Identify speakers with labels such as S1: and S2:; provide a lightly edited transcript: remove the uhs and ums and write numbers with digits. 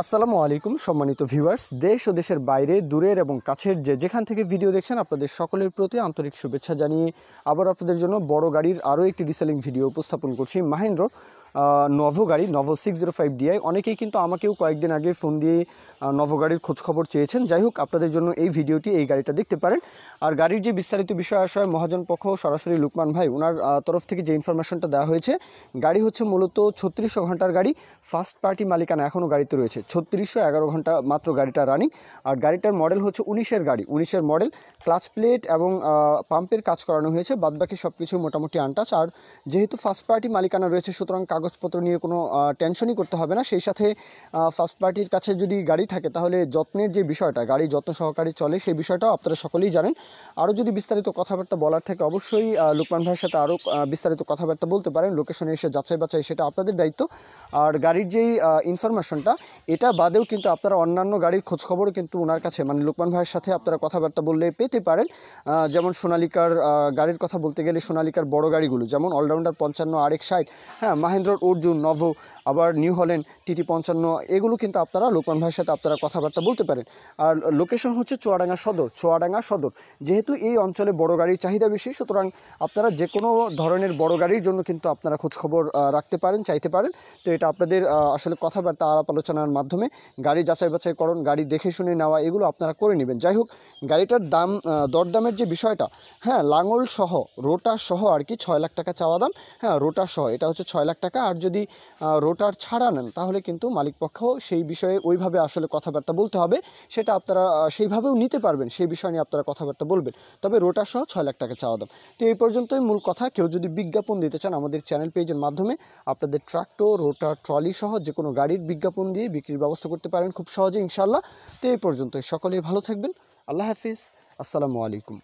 S1: আসসালামু আলাইকুম সম্মানিত ভিউয়ার্স, দেশ ও দেশের বাইরে দূরের এবং কাছের যেখান থেকে ভিডিও দেখছেন আপনাদের সকলের প্রতি আন্তরিক শুভেচ্ছা জানিয়ে আবার আপনাদের জন্য বড় গাড়ির আরও একটি রিসেলিং ভিডিও উপস্থাপন করছি। মাহিন্দ্র নভো গাড়ি, নভো 605 DI। অনেকেই কিন্তু আমাকেও কয়েকদিন আগে ফোন দিয়ে নভো গাড়ির খোঁজখবর চেয়েছেন। যাই হোক, আপনাদের জন্য এই ভিডিওটি, এই গাড়িটা দেখতে পারেন। আর গাড়ির যে বিস্তারিত বিষয় আশয় মহাজন পক্ষ সরাসরি লুকমান ভাই ওনার তরফ থেকে যে ইনফরমেশনটা দেওয়া হয়েছে, গাড়ি হচ্ছে মূলত 3600 ঘন্টার গাড়ি, ফার্স্ট পার্টি মালিকানা এখনও গাড়িতে রয়েছে। 3611 ঘন্টা মাত্র গাড়িটা রানিং। আর গাড়িটার মডেল হচ্ছে 19-এর গাড়ি, 19-এর মডেল। ক্লাচ প্লেট এবং পাম্পের কাজ করানো হয়েছে, বাদবাকি সব কিছু মোটামুটি আনটাচ। আর যেহেতু ফার্স্ট পার্টি মালিকানা রয়েছে, সুতরাং কাগজপত্র নিয়ে কোনো টেনশনই করতে হবে না। সেই সাথে ফার্স্ট পার্টির কাছে যদি গাড়ি থাকে তাহলে যত্নের যে বিষয়টা, গাড়ি যত্ন সহকারে চলে, সেই বিষয়টাও আপনারা সকলেই জানেন। আরও যদি বিস্তারিত কথাবার্তা বলার থাকে অবশ্যই লুকমান ভাইয়ের সাথে আরও বিস্তারিত কথাবার্তা বলতে পারেন। লোকেশনে এসে যাচাই বাছাই সেটা আপনাদের দায়িত্ব। আর গাড়ির যেই ইনফরমেশনটা, এটা বাদেও কিন্তু আপনারা অন্যান্য গাড়ির খোঁজখবরও কিন্তু ওনার কাছে, মানে লুকমান ভাইয়ের সাথে আপনারা কথাবার্তা বললে পেতে পারেন। যেমন সোনালিকার গাড়ির কথা বলতে গেলে, সোনালিকার বড় গাড়িগুলো যেমন অলরাউন্ডার 55, RX 60, হ্যাঁ, মাহিন্দ্রার অর্জুন, নভো, আবার নিউ হল্যান্ড, TT 55, এগুলো কিন্তু আপনারা লুকমান ভাইয়ের সাথে আপনারা কথাবার্তা বলতে পারেন। আর লোকেশন হচ্ছে চুয়াডাঙ্গা সদর, চুয়াডাঙ্গা সদর। যেহেতু এই অঞ্চলে বড় গাড়ির চাহিদা বেশি, সুতরাং আপনারা যে কোনো ধরনের বড় গাড়ির জন্য কিন্তু আপনারা খোঁজখবর রাখতে পারেন, চাইতে পারেন। তো এটা আপনাদের আসলে কথাবার্তা আলাপ আলোচনার মাধ্যমে গাড়ি যাচাই বাছাইকরণ, গাড়ি দেখে শুনে নেওয়া, এগুলো আপনারা করে নেবেন। যাই হোক, গাড়িটার দাম, দরদামের যে বিষয়টা, হ্যাঁ, লাঙল সহ, রোটার সহ আর কি 6 লাখ টাকা চাওয়া দাম। হ্যাঁ, রোটার সহ এটা হচ্ছে 6 লাখ টাকা। আর যদি রোটার ছাড়া নেন তাহলে কিন্তু মালিকপক্ষ সেই বিষয়ে ওইভাবে আসলে কথাবার্তা বলতে হবে, সেটা আপনারা সেইভাবেও নিতে পারবেন, সেই বিষয় নিয়ে আপনারা কথাবার্তা বলবেন। তবে রোটার সহ 6 লাখ টাকা চাওয়া দাম। তো এই পর্যন্তই মূল কথা। কেউ যদি বিজ্ঞাপন দিতে চান আমাদের চ্যানেল পেজের মাধ্যমে আপনাদের ট্রাক্টর, রোটার, ট্রলি সহ যে কোনো গাড়ির বিজ্ঞাপন দিয়ে বিক্রির ব্যবস্থা করতে পারেন খুব সহজে ইনশাল্লাহ। তো এই পর্যন্তই, সকলেই ভালো থাকবেন। আল্লাহ হাফিজ, আসসালামু আলাইকুম।